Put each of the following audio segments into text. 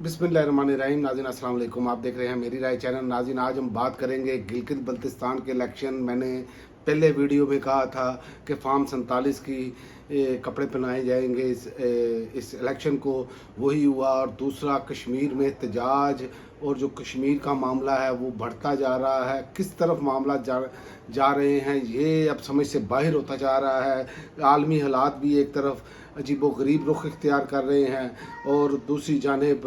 बिस्मिल्लाहिर्रहमानिर्रहीम। नाज़रीन अस्सलाम वालेकुम। आप देख रहे हैं मेरी राय चैनल। नाज़रीन आज हम बात करेंगे गिलगित बल्तिस्तान के इलेक्शन। मैंने पहले वीडियो में कहा था कि फार्म 47 की कपड़े पहनाए जाएंगे इस इलेक्शन को, वही हुआ। और दूसरा, कश्मीर में एहतजाज और जो कश्मीर का मामला है वो बढ़ता जा रहा है। किस तरफ मामला जा रहे हैं ये अब समझ से बाहर होता जा रहा है। आलमी हालात भी एक तरफ अजीबो गरीब रुख इख्तियार कर रहे हैं और दूसरी जानिब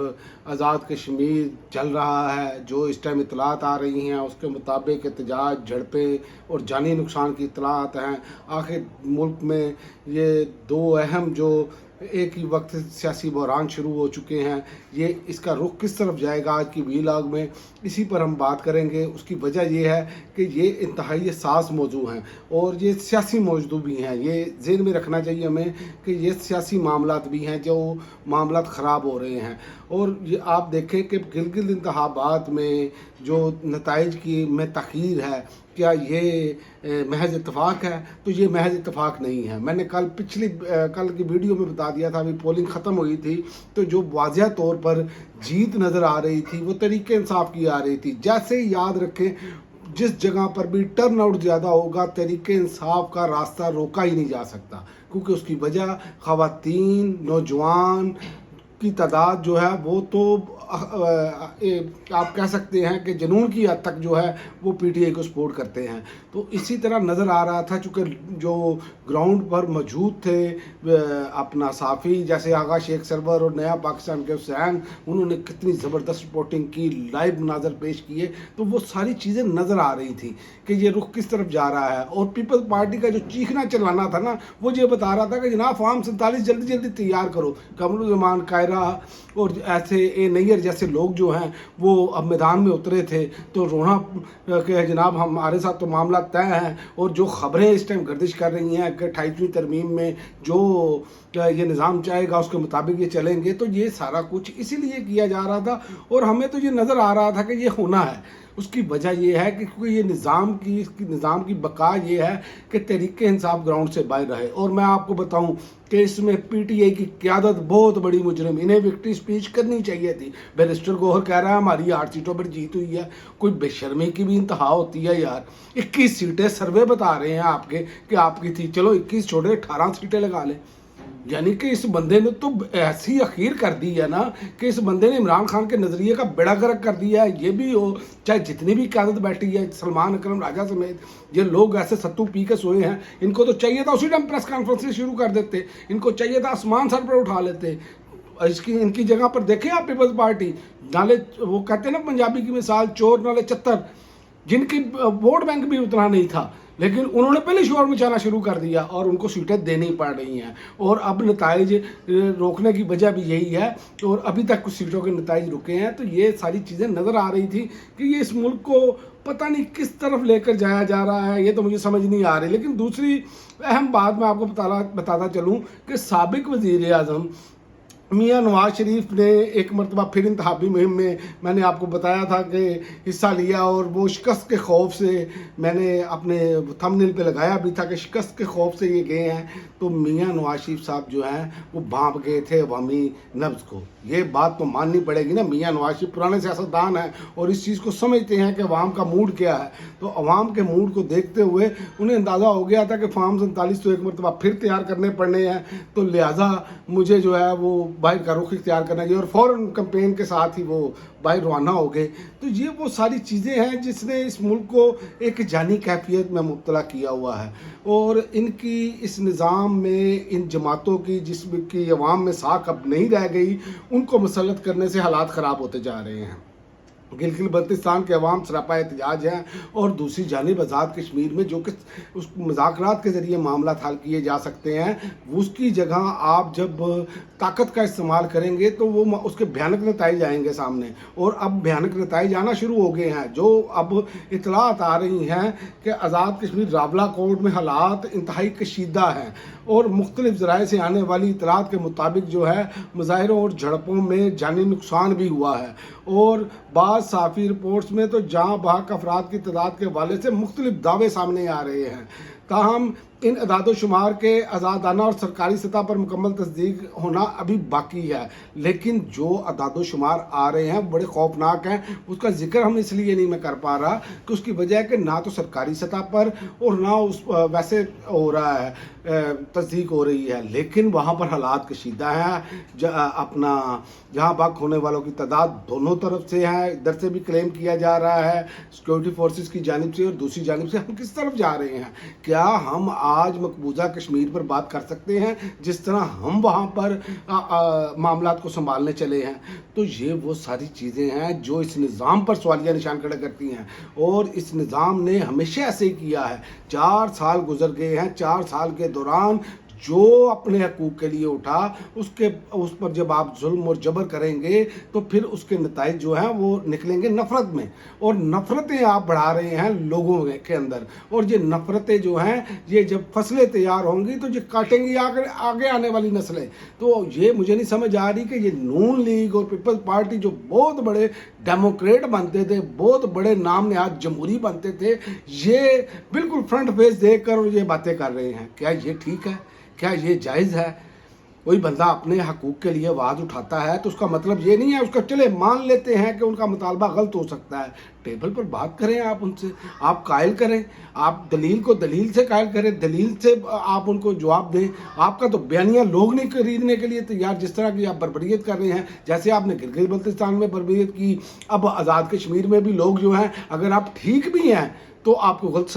आज़ाद कश्मीर चल रहा है। जो इस टाइम इतलात आ रही हैं उसके मुताबिक एहतजाज, झड़पें और जानी नुकसान की इतलात हैं। आखिर मुल्क में ये दो अहम जो एक ही वक्त सियासी बहरान शुरू हो चुके हैं, ये इसका रुख किस तरफ जाएगा आज की वीलॉग में इसी पर हम बात करेंगे। उसकी वजह ये है कि ये इंतहाई हसास मौजू हैं और ये सियासी मौजू भी हैं। ये ज़हन में रखना चाहिए हमें कि ये सियासी मामलात भी हैं जो मामलात ख़राब हो रहे हैं। और ये आप देखें कि गिलगित इंतखाबात में जो नताइज की में तख़ीर है, क्या ये महज इत्तफाक है? तो ये महज इत्तफाक नहीं है। मैंने कल की वीडियो में बता दिया था। अभी पोलिंग ख़त्म हुई थी तो जो वाज़िह तौर पर जीत नज़र आ रही थी वो तरीके इंसाफ की आ रही थी। जैसे ही याद रखें, जिस जगह पर भी टर्न आउट ज़्यादा होगा तरीके इंसाफ का रास्ता रोका ही नहीं जा सकता, क्योंकि उसकी वजह ख़वातीन, नौजवान की तादाद जो है वो तो आप कह सकते हैं कि जुनून की हद तक जो है वो पीटीआई को सपोर्ट करते हैं। तो इसी तरह नज़र आ रहा था, चूँकि जो ग्राउंड पर मौजूद थे अपना साफ़ी जैसे आगा शेख सरवर और नया पाकिस्तान के हुसैन, उन्होंने कितनी ज़बरदस्त रिपोर्टिंग की, लाइव मनाज़र पेश किए। तो वो सारी चीज़ें नज़र आ रही थी कि ये रुख किस तरफ जा रहा है। और पीपल्स पार्टी का जो चीखना चलाना था ना, वो ये बता रहा था कि जनाब फार्म 47 जल्दी जल्दी तैयार करो। कमरुज़्ज़मान, कायरा और ऐसे नैयर जैसे लोग जो हैं वो अब मैदान में उतरे थे तो रोना कि जनाब हमारे साथ तो मामला तय है। और जो ख़बरें इस टाइम गर्दिश कर रही हैं कि 28वीं तरमीम में जो ये निज़ाम चाहेगा उसके मुताबिक ये चलेंगे, तो ये सारा कुछ इसीलिए किया जा रहा था। और हमें तो ये नज़र आ रहा था कि ये होना है। उसकी वजह ये है कि क्योंकि ये निज़ाम की बका ये है कि तहरीक इंसाफ ग्राउंड से बाहर रहे। और मैं आपको बताऊं कि इसमें पीटीआई की क़यादत बहुत बड़ी मुजरिम, इन्हें विक्ट्री स्पीच करनी चाहिए थी। बैरिस्टर गौहर कह रहा है हमारी 8 सीटों पर जीत हुई है। कोई बेशर्मी की भी इंतहा होती है यार। 21 सीटें सर्वे बता रहे हैं आपके कि आपकी थी, चलो 21 छोड़े 18 सीटें लगा लें। यानी कि इस बंदे ने तो ऐसी अखीर कर दी है ना कि इस बंदे ने इमरान खान के नज़रिए का बेड़ा गर्क कर दिया है। ये भी हो चाहे जितनी भी क़यादत बैठी है, सलमान अकरम राजा समेत, ये लोग ऐसे सत्तू पी के सोए हैं। इनको तो चाहिए था उसी टाइम प्रेस कॉन्फ्रेंस शुरू कर देते, इनको चाहिए था आसमान सर पर उठा लेते। इनकी जगह पर देखें आप पीपल्स पार्टी, नाले वो कहते हैं ना पंजाबी की मिसाल, चोर नाले चत्तर, जिनकी वोट बैंक भी उतना नहीं था, लेकिन उन्होंने पहले शोर मचाना शुरू कर दिया और उनको सीटें देनी पड़ रही हैं। और अब नताइज रोकने की वजह भी यही है और अभी तक कुछ सीटों के नताइज रुके हैं। तो ये सारी चीज़ें नज़र आ रही थी कि ये इस मुल्क को पता नहीं किस तरफ लेकर जाया जा रहा है, ये तो मुझे समझ नहीं आ रही। लेकिन दूसरी अहम बात मैं आपको बताता चलूँ कि साबिक वज़ीर आज़म मियाँ नवाज शरीफ ने एक मरतबा फिर इंतखाबी मुहिम में मैंने आपको बताया था कि हिस्सा लिया और वो शिकस्त के खौफ से मैंने अपने थंबनेल पे लगाया भी था कि शिकस्त के खौफ से ये गए हैं। तो मियाँ नवाज शरीफ साहब जो हैं वो भांप गए थे अवामी नब्ज़ को। ये बात तो माननी पड़ेगी ना। मियाँ नवाज शरीफ पुराने सियासतदान हैं और इस चीज़ को समझते हैं कि अवाम का मूड क्या है। तो अवाम के मूड को देखते हुए उन्हें अंदाज़ा हो गया था कि फार्म 47 तो एक मरतबा फिर तैयार करने पड़ने हैं, तो लिहाजा मुझे जो है वो बाहर का रुख इख्तियार करना चाहिए। और फ़ौरन कैंपेन के साथ ही वो बाहर रवाना हो गए। तो ये वो सारी चीज़ें हैं जिसने इस मुल्क को एक जानी कैफियत में मुब्तला किया हुआ है। और इनकी इस निज़ाम में इन जमातों की जिसकी अवाम में साख अब नहीं रह गई, उनको मुसल्लत करने से हालात ख़राब होते जा रहे हैं। गिलगित बल्तिस्तान के अवाम सरापा एहतजाज हैं और दूसरी जानिब आज़ाद कश्मीर में जो कि उस मुज़ाकरात के ज़रिए मामला हल किए जा सकते हैं, उसकी जगह आप जब ताकत का इस्तेमाल करेंगे तो वो उसके भयानक नताइज आएंगे सामने। और अब भयानक नताइज आना शुरू हो गए हैं। जो अब इतलात आ रही हैं कि आज़ाद कश्मीर रावला कोर्ट में हालात इंतहाई कशीदा हैं और मुख्तलिफ ज़राए से आने वाली इतलात के मुताबिक जो है मुजाहरों और झड़पों में जानी नुकसान भी हुआ है। और बाद साफ़ी रिपोर्ट्स में तो जहाँ बहक अफराद की तादाद के हवाले से मुख्तलिफ दावे सामने आ रहे हैं। ताहम इन अदाद शुमार के आज़ादाना और सरकारी सतह पर मुकम्मल तस्दीक होना अभी बाकी है, लेकिन जो अदाद शुमार आ रहे हैं बड़े खौफनाक हैं। उसका जिक्र हम इसलिए नहीं मैं कर पा रहा कि उसकी वजह है कि ना तो सरकारी सतह पर और ना उस वैसे हो रहा है तस्दीक हो रही है, लेकिन वहाँ पर हालात कशीदा हैं। अपना जहाँ बाग होने वालों की तादाद दोनों तरफ से है, इधर से भी क्लेम किया जा रहा है सिक्योरिटी फोर्सेस की जानिब से और दूसरी जानिब से। हम किस तरफ जा रहे हैं? क्या हम आज मकबूजा कश्मीर पर बात कर सकते हैं जिस तरह हम वहाँ पर मामलात को संभालने चले हैं? तो ये वो सारी चीज़ें हैं जो इस निज़ाम पर सवालिया निशान खड़े करती हैं, और इस निज़ाम ने हमेशा ऐसे ही किया है। 4 साल गुजर गए हैं, 4 साल के दौरान जो अपने हकूक़ के लिए उठा उस पर जब आप जुल्म और जबर करेंगे तो फिर उसके नताइज जो हैं वो निकलेंगे नफ़रत में, और नफ़रतें आप बढ़ा रहे हैं लोगों के अंदर। और ये नफ़रतें जो हैं ये जब फसलें तैयार होंगी तो ये काटेंगी आगे आने वाली नस्लें। तो ये मुझे नहीं समझ आ रही कि ये नून लीग और पीपल्स पार्टी जो बहुत बड़े डेमोक्रेट बनते थे, बहुत बड़े नाम नहाद जमहूरी बनते थे, ये बिल्कुल फ्रंट फेस देख कर ये बातें कर रहे हैं। क्या ये ठीक है? क्या ये जायज़ है? कोई बंदा अपने हकूक़ के लिए आवाज़ उठाता है तो उसका मतलब ये नहीं है उसका, चले मान लेते हैं कि उनका मुतालबा गलत हो सकता है, टेबल पर बात करें, आप उनसे आप कायल करें, आप दलील को दलील से कायल करें, दलील से आप उनको जवाब दें। आपका तो बयानिया लोग नहीं खरीदने के लिए तैयार, जिस तरह की आप बर्बरियत कर रहे हैं, जैसे आपने गिलगित बल्तिस्तान में बर्बरियत की, अब आज़ाद कश्मीर में भी लोग जो हैं अगर आप ठीक भी हैं तो आपको गलत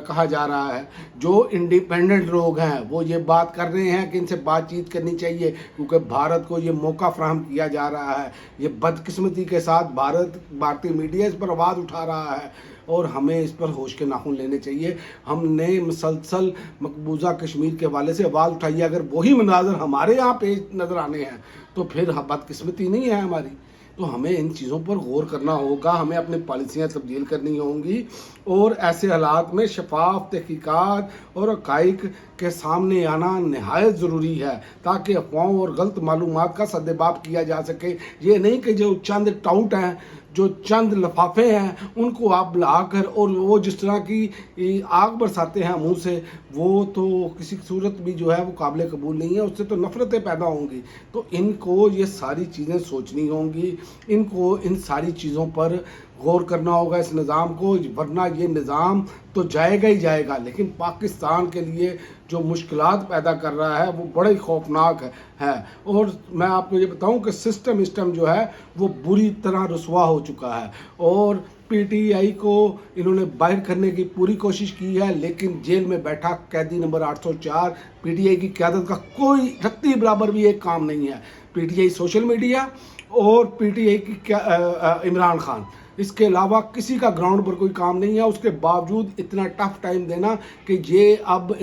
कहा जा रहा है। जो इंडिपेंडेंट लोग हैं वो ये बात कर रहे हैं कि इनसे बातचीत करनी चाहिए क्योंकि भारत को ये मौका फराहम किया जा रहा है। ये बदकिस्मती के साथ भारतीय मीडिया इस पर आवाज़ उठा रहा है और हमें इस पर होश के नाखून लेने चाहिए। हमने मुसलसल मकबूजा कश्मीर के हवाले से आवाज़ उठाई है, अगर वही मनाजर हमारे यहाँ पे नज़र आने हैं तो फिर बदकिस्मती नहीं है हमारी। तो हमें इन चीज़ों पर गौर करना होगा, हमें अपनी पॉलिसियाँ तब्दील करनी होंगी और ऐसे हालात में शफाफ तहकीकात और हक़ाइक़ के सामने आना नहायत ज़रूरी है ताकि अफवाहों और गलत मालूमात का सद्देबाब किया जा सके। ये नहीं कि जो चंद टाउट हैं, जो चंद लफाफे हैं, उनको आप बुलाकर और वो जिस तरह की आग बरसाते हैं मुंह से, वो तो किसी सूरत भी जो है वो काबिल कबूल नहीं है, उससे तो नफ़रतें पैदा होंगी। तो इनको ये सारी चीज़ें सोचनी होंगी, इनको इन सारी चीज़ों पर गौर करना होगा इस निज़ाम को, वरना ये निज़ाम तो जाएगा ही जाएगा, लेकिन पाकिस्तान के लिए जो मुश्किलात पैदा कर रहा है वो बड़ा ही खौफनाक है। और मैं आपको ये बताऊं कि सिस्टम जो है वो बुरी तरह रुसवा हो चुका है और पीटीआई को इन्होंने बाहर करने की पूरी कोशिश की है, लेकिन जेल में बैठा कैदी नंबर 804 पीटीआई की क़यादत का कोई रत्ती बराबर भी एक काम नहीं है। पीटीआई सोशल मीडिया और पीटीआई की इमरान खान, इसके अलावा किसी का ग्राउंड पर कोई काम नहीं है। उसके बावजूद इतना टफ टाइम देना कि ये अब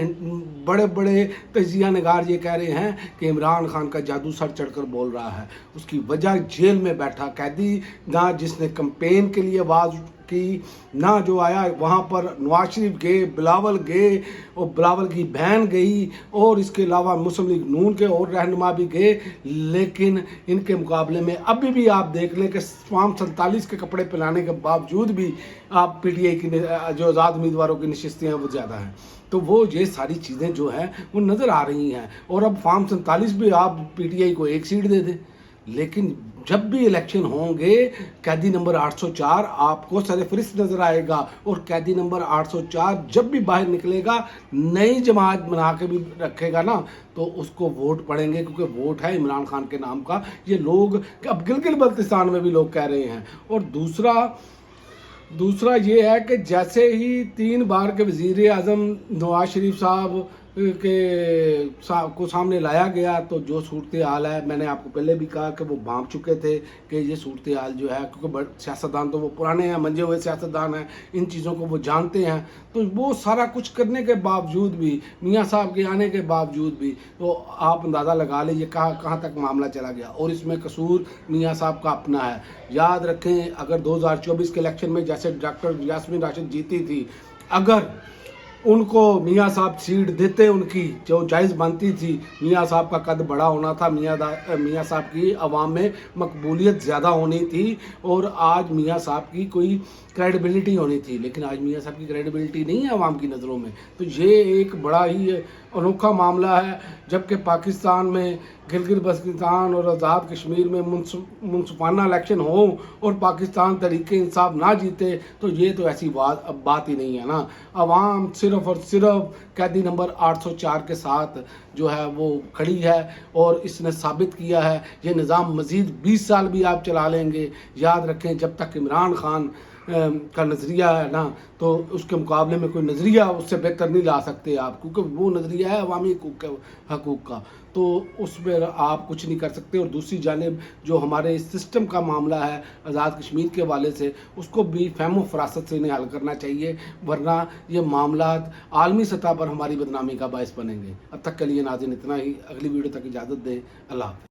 बड़े बड़े तजिया नगार ये कह रहे हैं कि इमरान खान का जादू सर चढ़कर बोल रहा है। उसकी वजह जेल में बैठा कैदी, ना जिसने कैंपेन के लिए आवाज़ की, ना जो आया वहाँ पर नवाज शरीफ गए, बिलावल गए और बिलावल की बहन गई और इसके अलावा मुस्लिम लीग नून के और रहनुमा भी गए, लेकिन इनके मुकाबले में अभी भी आप देख लें कि फॉर्म 47 के कपड़े पहनाने के बावजूद भी आप पीटीआई की जो आज़ाद उम्मीदवारों की नशिस्तें हैं वो ज़्यादा हैं। तो वो ये सारी चीज़ें जो हैं वो नज़र आ रही हैं और अब फॉर्म 47 भी आप पीटीआई को एक सीट दे दें, लेकिन जब भी इलेक्शन होंगे कैदी नंबर 804 आपको सरफरिस्त नज़र आएगा और कैदी नंबर 804 जब भी बाहर निकलेगा नई जमात बना के भी रखेगा ना तो उसको वोट पड़ेंगे, क्योंकि वोट है इमरान खान के नाम का। ये लोग अब गिलगित बल्तिस्तान में भी लोग कह रहे हैं। और दूसरा ये है कि जैसे ही 3 बार के वज़ीर आज़म नवाज शरीफ साहब को सामने लाया गया तो जो सूरत हाल है, मैंने आपको पहले भी कहा कि वो भांप चुके थे कि ये सूरत हाल जो है, क्योंकि सियासतदान तो वो पुराने हैं, मंजे हुए सियासतदान हैं, इन चीज़ों को वो जानते हैं। तो वो सारा कुछ करने के बावजूद भी, मियाँ साहब के आने के बावजूद भी, तो आप अंदाज़ा लगा लीजिए कहाँ तक मामला चला गया। और इसमें कसूर मियाँ साहब का अपना है। याद रखें, अगर 2024 के इलेक्शन में जैसे डॉक्टर यास्मीन राशिद जीती थी, अगर उनको मियाँ साहब सीट देते, उनकी जो जायज़ बनती थी, मियाँ साहब का कद बड़ा होना था, मियाँ साहब की आवाम में मकबूलियत ज़्यादा होनी थी और आज मियाँ साहब की कोई क्रेडिबिलिटी होनी थी, लेकिन आज मियाँ साहब की क्रेडिबिलिटी नहीं है आवाम की नज़रों में। तो ये एक बड़ा ही अनोखा मामला है। जबकि पाकिस्तान में गिलगित बल्तिस्तान और आज़ाद कश्मीर में मुनसिफाना इलेक्शन हो और पाकिस्तान तरीके इंसाफ ना जीते, तो ये तो ऐसी बात ही नहीं है ना। अवाम सिर्फ़ और सिर्फ कैदी नंबर 804 के साथ जो है वो खड़ी है और इसने साबित किया है ये निज़ाम मज़ीद 20 साल भी आप चला लेंगे। याद रखें, जब तक इमरान खान का नज़रिया है ना, तो उसके मुकाबले में कोई नज़रिया उससे बेहतर नहीं ला सकते आप, क्योंकि वो नज़रिया है अवामी हकूक़ का, तो उस पर आप कुछ नहीं कर सकते। और दूसरी जानिब जो हमारे इस सिस्टम का मामला है आज़ाद कश्मीर के हवाले से, उसको भी फ़हम फ़रासत से इन्हें हल करना चाहिए, वरना ये मामलात आलमी सतह पर हमारी बदनामी का बायस बनेंगे। अब तक के लिए नाज़रीन इतना ही, अगली वीडियो तक इजाज़त दें। अल्लाह हाफ़िज़।